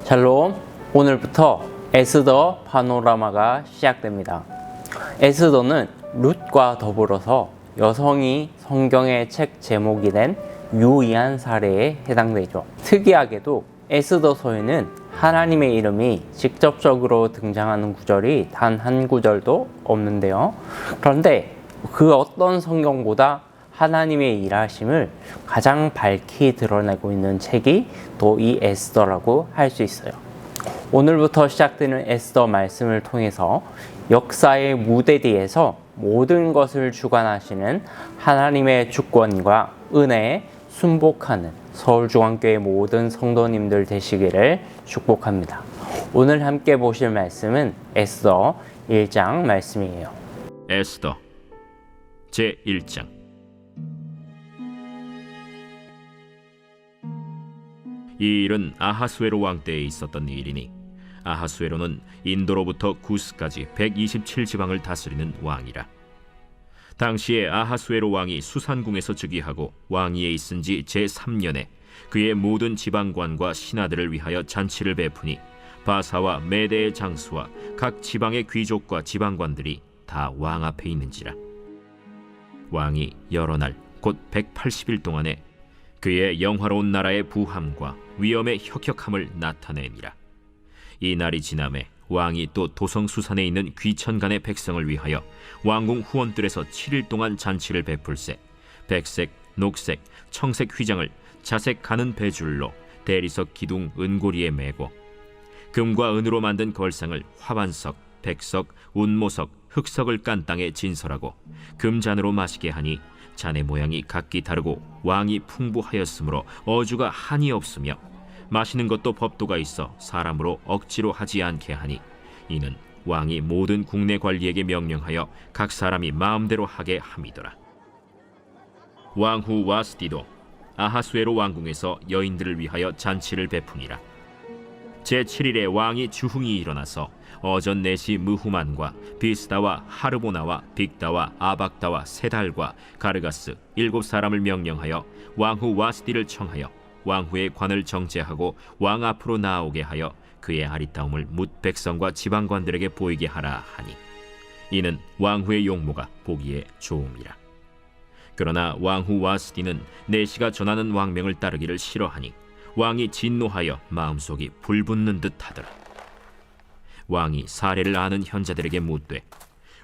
샬롬, 오늘부터 에스더 파노라마가 시작됩니다. 에스더는 룻과 더불어서 여성이 성경의 책 제목이 된 유의한 사례에 해당되죠. 특이하게도 에스더서에는 하나님의 이름이 직접적으로 등장하는 구절이 단 한 구절도 없는데요. 그런데 그 어떤 성경보다 하나님의 일하심을 가장 밝히 드러내고 있는 책이 또 이 에스더라고 할 수 있어요. 오늘부터 시작되는 에스더 말씀을 통해서 역사의 무대 뒤에서 모든 것을 주관하시는 하나님의 주권과 은혜에 순복하는 서울중앙교회 모든 성도님들 되시기를 축복합니다. 오늘 함께 보실 말씀은 에스더 1장 말씀이에요. 에스더 제1장. 이 일은 아하수에로 왕 때에 있었던 일이니 아하수에로는 인도로부터 구스까지 127지방을 다스리는 왕이라. 당시에 아하수에로 왕이 수산궁에서 즉위하고 왕위에 있은 지 제3년에 그의 모든 지방관과 신하들을 위하여 잔치를 베푸니 바사와 메대의 장수와 각 지방의 귀족과 지방관들이 다 왕 앞에 있는지라. 왕이 여러 날 곧 180일 동안에 그의 영화로운 나라의 부함과 위엄의 혁혁함을 나타내니라. 이 날이 지남에 왕이 또 도성수산에 있는 귀천간의 백성을 위하여 왕궁 후원들에서 7일 동안 잔치를 베풀세 백색, 녹색, 청색 휘장을 자색 가는 배줄로 대리석 기둥 은고리에 매고 금과 은으로 만든 걸상을 화반석, 백석, 운모석, 흑석을 깐 땅에 진설하고 금잔으로 마시게 하니 잔의 모양이 각기 다르고 왕이 풍부하였으므로 어주가 한이 없으며 마시는 것도 법도가 있어 사람으로 억지로 하지 않게 하니 이는 왕이 모든 국내 관리에게 명령하여 각 사람이 마음대로 하게 함이더라. 왕후 와스디도 아하수에로 왕궁에서 여인들을 위하여 잔치를 베푸니라. 제7일에 왕이 주흥이 일어나서 어전 넷이 무후만과 비스다와 하르보나와 빅다와 아박다와 세달과 가르가스 7사람을 명령하여 왕후 와스디를 청하여 왕후의 관을 정제하고 왕 앞으로 나오게 하여 그의 아리따움을 뭇 백성과 지방관들에게 보이게 하라 하니 이는 왕후의 용모가 보기에 좋음이라. 그러나 왕후 와스디는 내시가 전하는 왕명을 따르기를 싫어하니 왕이 진노하여 마음속이 불붙는 듯 하더라. 왕이 사례를 아는 현자들에게 묻되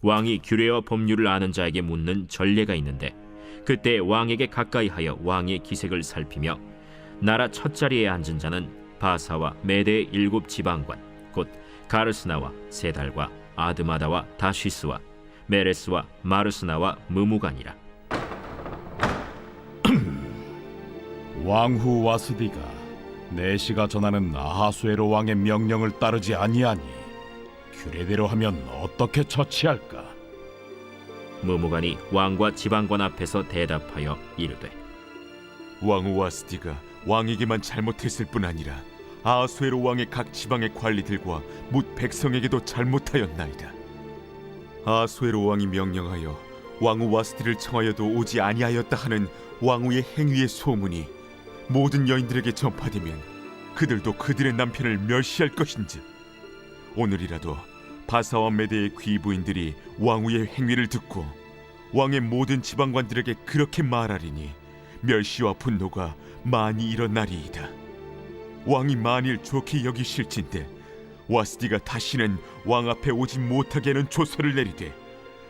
왕이 규례와 법률을 아는 자에게 묻는 전례가 있는데 그때 왕에게 가까이하여 왕의 기색을 살피며 나라 첫 자리에 앉은 자는 바사와 메대의 7지방관 곧 가르스나와 세달과 아드마다와 다시스와 메레스와 마르스나와 무무간이라. 왕후 와스디가 내시가 전하는 아하수에로 왕의 명령을 따르지 아니하니 규례대로 하면 어떻게 처치할까? 무무간이 왕과 지방관 앞에서 대답하여 이르되 왕후 와스디가 왕에게만 잘못했을 뿐 아니라 아하수에로 왕의 각 지방의 관리들과 뭇 백성에게도 잘못하였나이다. 아하수에로 왕이 명령하여 왕후 와스디를 청하여도 오지 아니하였다 하는 왕후의 행위의 소문이 모든 여인들에게 전파되면 그들도 그들의 남편을 멸시할 것인즉 오늘이라도 바사와 메대의 귀부인들이 왕후의 행위를 듣고 왕의 모든 지방관들에게 그렇게 말하리니 멸시와 분노가 많이 일어나리이다. 왕이 만일 좋게 여기실진데 와스디가 다시는 왕 앞에 오지 못하게 하는 조서를 내리되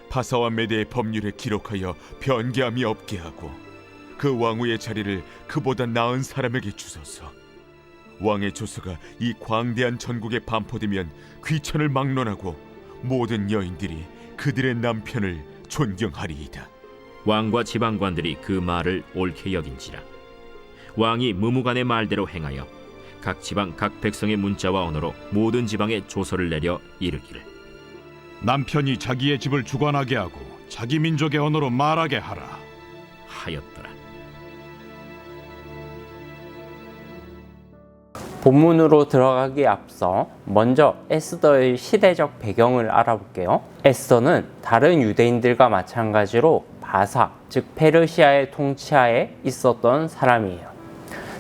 바사와 메대의 법률에 기록하여 변개함이 없게 하고 그 왕후의 자리를 그보다 나은 사람에게 주소서. 왕의 조서가 이 광대한 전국에 반포되면 귀천을 막론하고 모든 여인들이 그들의 남편을 존경하리이다. 왕과 지방관들이 그 말을 옳게 여긴지라. 왕이 무무간의 말대로 행하여 각 지방 각 백성의 문자와 언어로 모든 지방에 조서를 내려 이르기를 남편이 자기의 집을 주관하게 하고 자기 민족의 언어로 말하게 하라 하였더라. 본문으로 들어가기에 앞서 먼저 에스더의 시대적 배경을 알아볼게요. 에스더는 다른 유대인들과 마찬가지로 바사, 즉 페르시아의 통치하에 있었던 사람이에요.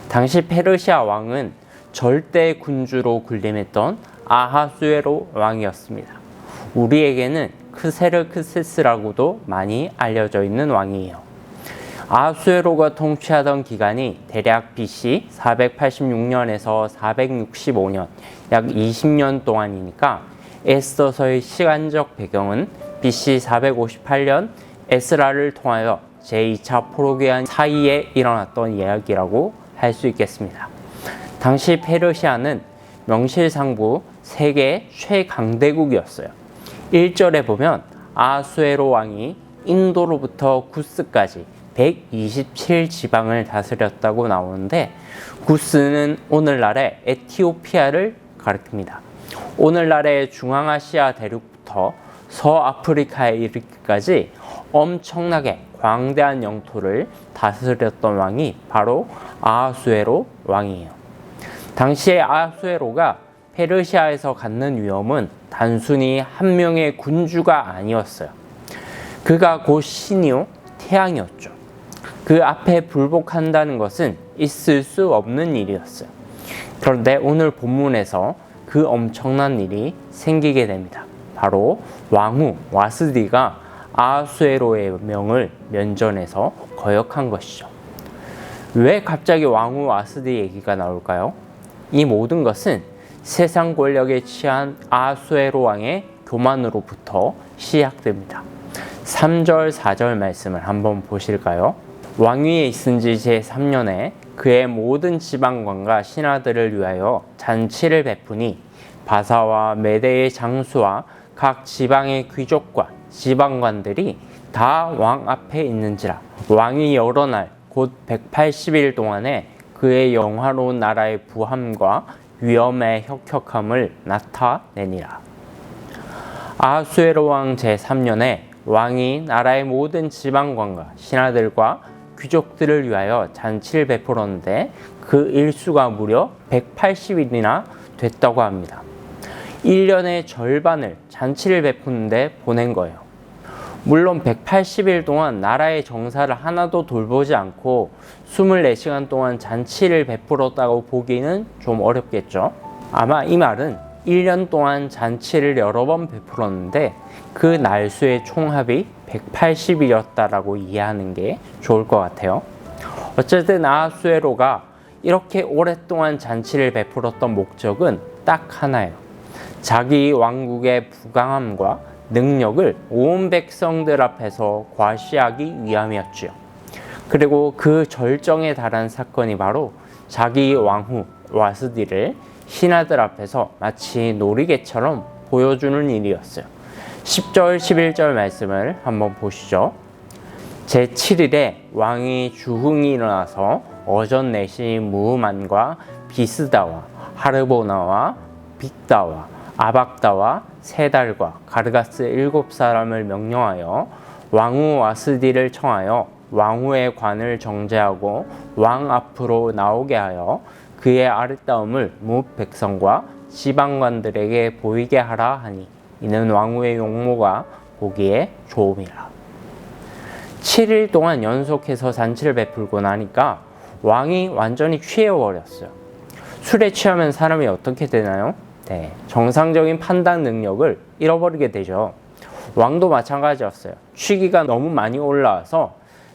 당시 페르시아 왕은 절대 군주로 군림했던 아하수에로 왕이었습니다. 우리에게는 크세르크세스라고도 많이 알려져 있는 왕이에요. 아하수에로가 통치하던 기간이 대략 BC 486년에서 465년, 약 20년 동안이니까 에스더서의 시간적 배경은 BC 458년 에스라를 통하여 제2차 포로기한 사이에 일어났던 이야기라고 할 수 있겠습니다. 당시 페르시아는 명실상부 세계 최강대국이었어요. 1절에 보면 아하수에로 왕이 인도로부터 구스까지 127지방을 다스렸다고 나오는데, 구스는 오늘날의 에티오피아를 가리킵니다. 오늘날의 중앙아시아 대륙부터 서아프리카에 이르기까지 엄청나게 광대한 영토를 다스렸던 왕이 바로 아하수에로 왕이에요. 당시에 아하수에로가 페르시아에서 갖는 위험은 단순히 한 명의 군주가 아니었어요. 그가 곧 신이요 태양이었죠. 그 앞에 불복한다는 것은 있을 수 없는 일이었어요. 그런데 오늘 본문에서 그 엄청난 일이 생기게 됩니다. 바로 왕후 와스디가 아하수에로의 명을 면전에서 거역한 것이죠. 왜 갑자기 왕후 와스디 얘기가 나올까요? 이 모든 것은 세상 권력에 취한 아하수에로 왕의 교만으로부터 시작됩니다. 3절, 4절 말씀을 한번 보실까요? 왕위에 있은 지 제3년에 그의 모든 지방관과 신하들을 위하여 잔치를 베푸니 바사와 메대의 장수와 각 지방의 귀족과 지방관들이 다 왕 앞에 있는지라. 왕이 여러 날 곧 180일 동안에 그의 영화로운 나라의 부함과 위엄의 혁혁함을 나타내니라. 아하수에로 왕 제3년에 왕이 나라의 모든 지방관과 신하들과 귀족들을 위하여 잔치를 베풀었는데 그 일수가 무려 180일이나 됐다고 합니다. 1년의 절반을 잔치를 베푸는데 보낸 거예요. 물론 180일 동안 나라의 정사를 하나도 돌보지 않고 24시간 동안 잔치를 베풀었다고 보기는 좀 어렵겠죠. 아마 이 말은 1년 동안 잔치를 여러 번 베풀었는데 그 날수의 총합이 180일이었다라고 이해하는 게 좋을 것 같아요. 어쨌든 아하수에로가 이렇게 오랫동안 잔치를 베풀었던 목적은 딱 하나예요. 자기 왕국의 부강함과 능력을 온 백성들 앞에서 과시하기 위함이었죠. 그리고 그 절정에 달한 사건이 바로 자기 왕후 와스디를 신하들 앞에서 마치 놀이개처럼 보여주는 일이었어요. 10절, 11절 말씀을 한번 보시죠. 제7일에 왕이 주흥이 일어나서 어전 내시 무흐만과 비스다와 하르보나와 빅다와 아박다와 세달과 가르가스 7사람을 명령하여 왕후 와스디를 청하여 왕후의 관을 정제하고 왕 앞으로 나오게 하여 그의 아름다움을 뭇 백성과 지방관들에게 보이게 하라 하니 이는 왕후의 용모가 보기에 좋음이라. 7일 동안 연속해서 잔치를 베풀고 나니까 왕이 완전히 취해버렸어요. 술에 취하면 사람이 어떻게 되나요? 네, 정상적인 판단 능력을 잃어버리게 되죠. 왕도 마찬가지였어요. 취기가 너무 많이 올라와서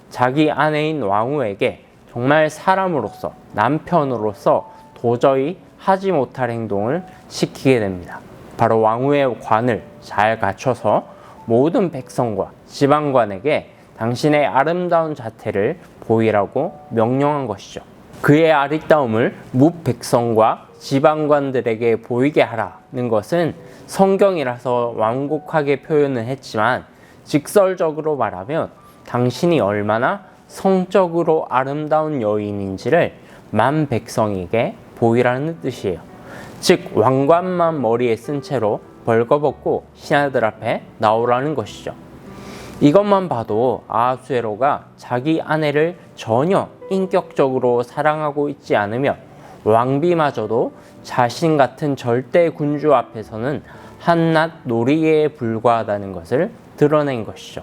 자기 아내인 왕후에게 정말 사람으로서, 남편으로서 도저히 하지 못할 행동을 시키게 됩니다. 바로 왕후의 관을 잘 갖춰서 모든 백성과 지방관에게 당신의 아름다운 자태를 보이라고 명령한 것이죠. 그의 아름다움을 뭇 백성과 지방관들에게 보이게 하라는 것은 성경이라서 완곡하게 표현을 했지만 직설적으로 말하면 당신이 얼마나 성적으로 아름다운 여인인지를 만 백성에게 보이라는 뜻이에요. 즉 왕관만 머리에 쓴 채로 벌거벗고 신하들 앞에 나오라는 것이죠. 이것만 봐도 아하수에로가 자기 아내를 전혀 인격적으로 사랑하고 있지 않으며 왕비마저도 자신 같은 절대 군주 앞에서는 한낱 놀이에 불과하다는 것을 드러낸 것이죠.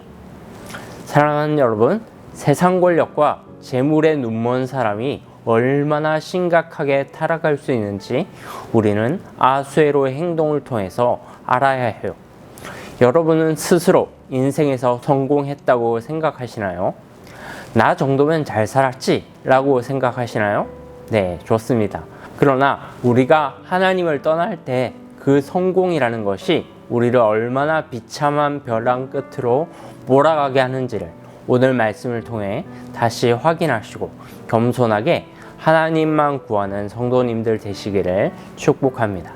사랑하는 여러분, 세상 권력과 재물에 눈먼 사람이 얼마나 심각하게 타락할 수 있는지 우리는 아하수에로의 행동을 통해서 알아야 해요. 여러분은 스스로 인생에서 성공했다고 생각하시나요? 나 정도면 잘 살았지? 라고 생각하시나요? 네, 좋습니다. 그러나 우리가 하나님을 떠날 때 그 성공이라는 것이 우리를 얼마나 비참한 벼랑 끝으로 몰아가게 하는지를 오늘 말씀을 통해 다시 확인하시고 겸손하게 하나님만 구하는 성도님들 되시기를 축복합니다.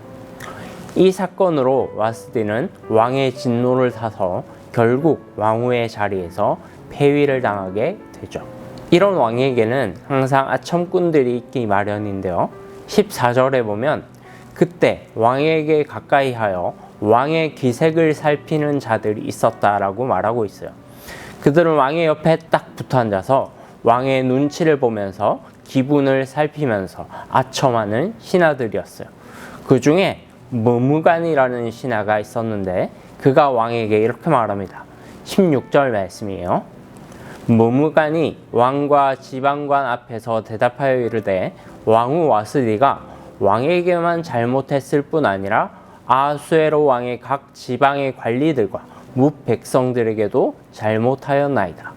이 사건으로 와스디는 왕의 진노를 사서 결국 왕후의 자리에서 폐위를 당하게 되죠. 이런 왕에게는 항상 아첨꾼들이 있기 마련인데요. 14절에 보면 그때 왕에게 가까이 하여 왕의 기색을 살피는 자들이 있었다라고 말하고 있어요. 그들은 왕의 옆에 딱 붙어 앉아서 왕의 눈치를 보면서 기분을 살피면서 아첨하는 신하들이었어요. 그 중에 머무간이라는 신하가 있었는데 그가 왕에게 이렇게 말합니다. 16절 말씀이에요. 머무간이 왕과 지방관 앞에서 대답하여 이르되 왕후 와스디가 왕에게만 잘못했을 뿐 아니라 아하수에로 왕의 각 지방의 관리들과 뭇 백성들에게도 잘못하였나이다.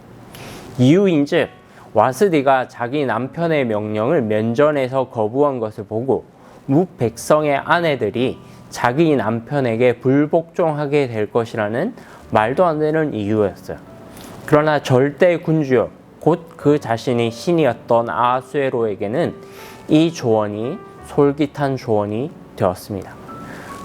이유인즉 와스디가 자기 남편의 명령을 면전에서 거부한 것을 보고 뭇 백성의 아내들이 자기 남편에게 불복종하게 될 것이라는 말도 안 되는 이유였어요. 그러나 절대 군주여 곧 그 자신이 신이었던 아하수에로에게는 이 조언이 솔깃한 조언이 되었습니다.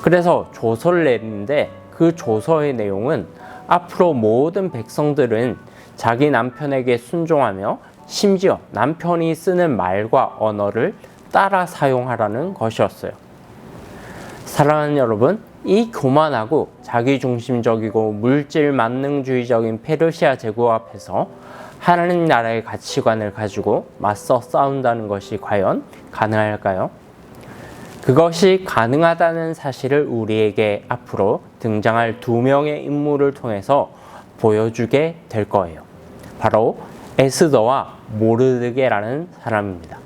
그래서 조서를 내리는데 그 조서의 내용은 앞으로 모든 백성들은 자기 남편에게 순종하며 심지어 남편이 쓰는 말과 언어를 따라 사용하라는 것이었어요. 사랑하는 여러분, 이 교만하고 자기중심적이고 물질 만능주의적인 페르시아 제국 앞에서 하나님 나라의 가치관을 가지고 맞서 싸운다는 것이 과연 가능할까요? 그것이 가능하다는 사실을 우리에게 앞으로 등장할 두 명의 인물을 통해서 보여주게 될 거예요. 바로 에스더와 모르드게라는 사람입니다.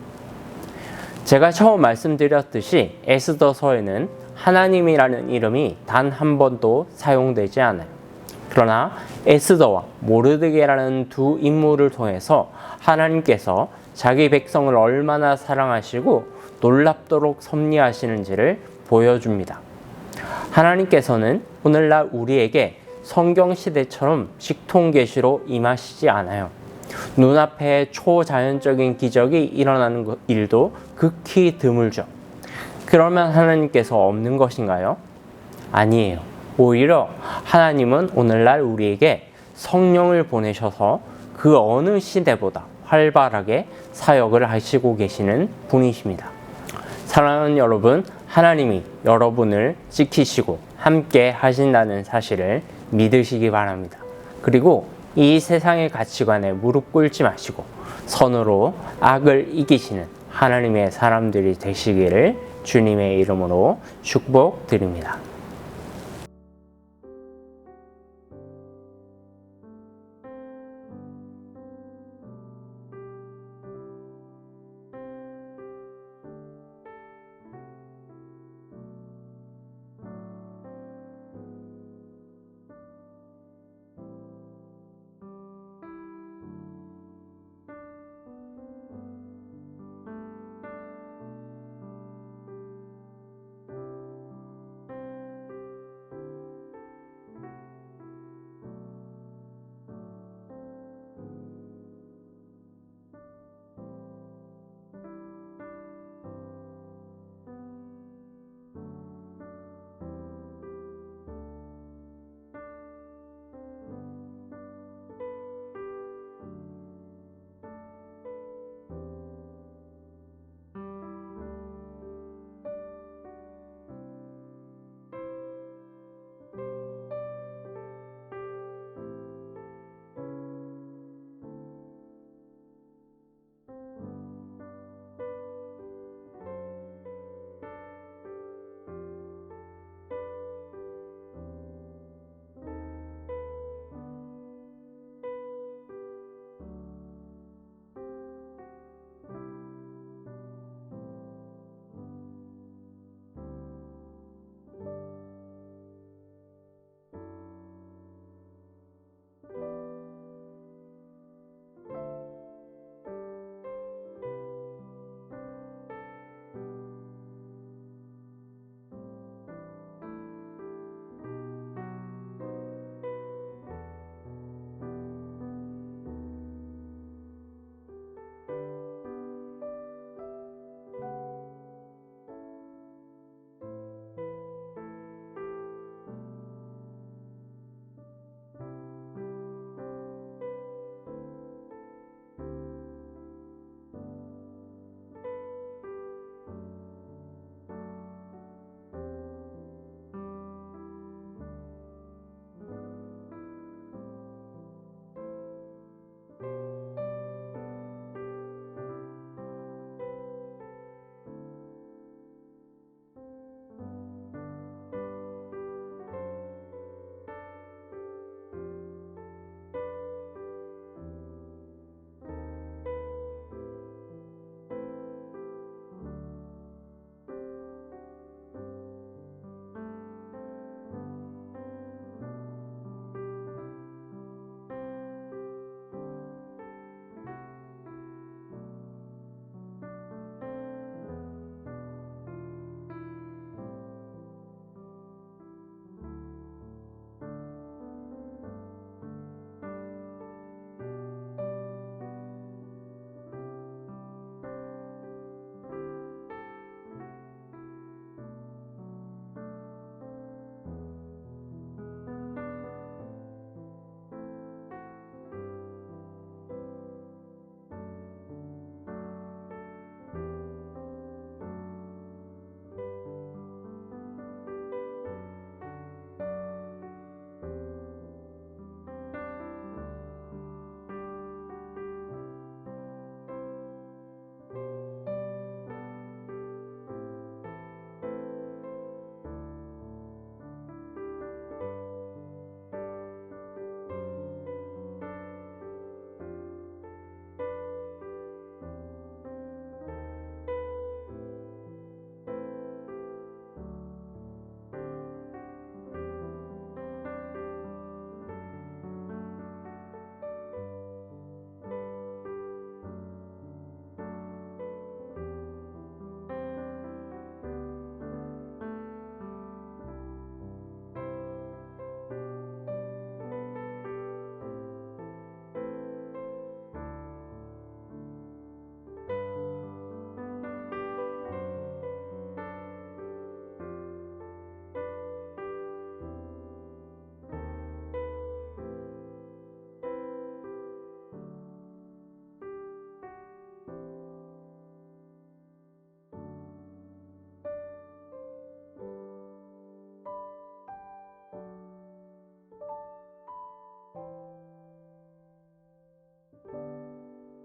제가 처음 말씀드렸듯이 에스더서에는 하나님이라는 이름이 단 한 번도 사용되지 않아요. 그러나 에스더와 모르드게라는 두 인물을 통해서 하나님께서 자기 백성을 얼마나 사랑하시고 놀랍도록 섭리하시는지를 보여줍니다. 하나님께서는 오늘날 우리에게 성경시대처럼 직통계시로 임하시지 않아요. 눈앞에 초자연적인 기적이 일어나는 일도 극히 드물죠. 그러면 하나님께서 없는 것인가요? 아니에요. 오히려 하나님은 오늘날 우리에게 성령을 보내셔서 그 어느 시대보다 활발하게 사역을 하시고 계시는 분이십니다. 사랑하는 여러분, 하나님이 여러분을 지키시고 함께 하신다는 사실을 믿으시기 바랍니다. 그리고 이 세상의 가치관에 무릎 꿇지 마시고 선으로 악을 이기시는 하나님의 사람들이 되시기를 주님의 이름으로 축복드립니다.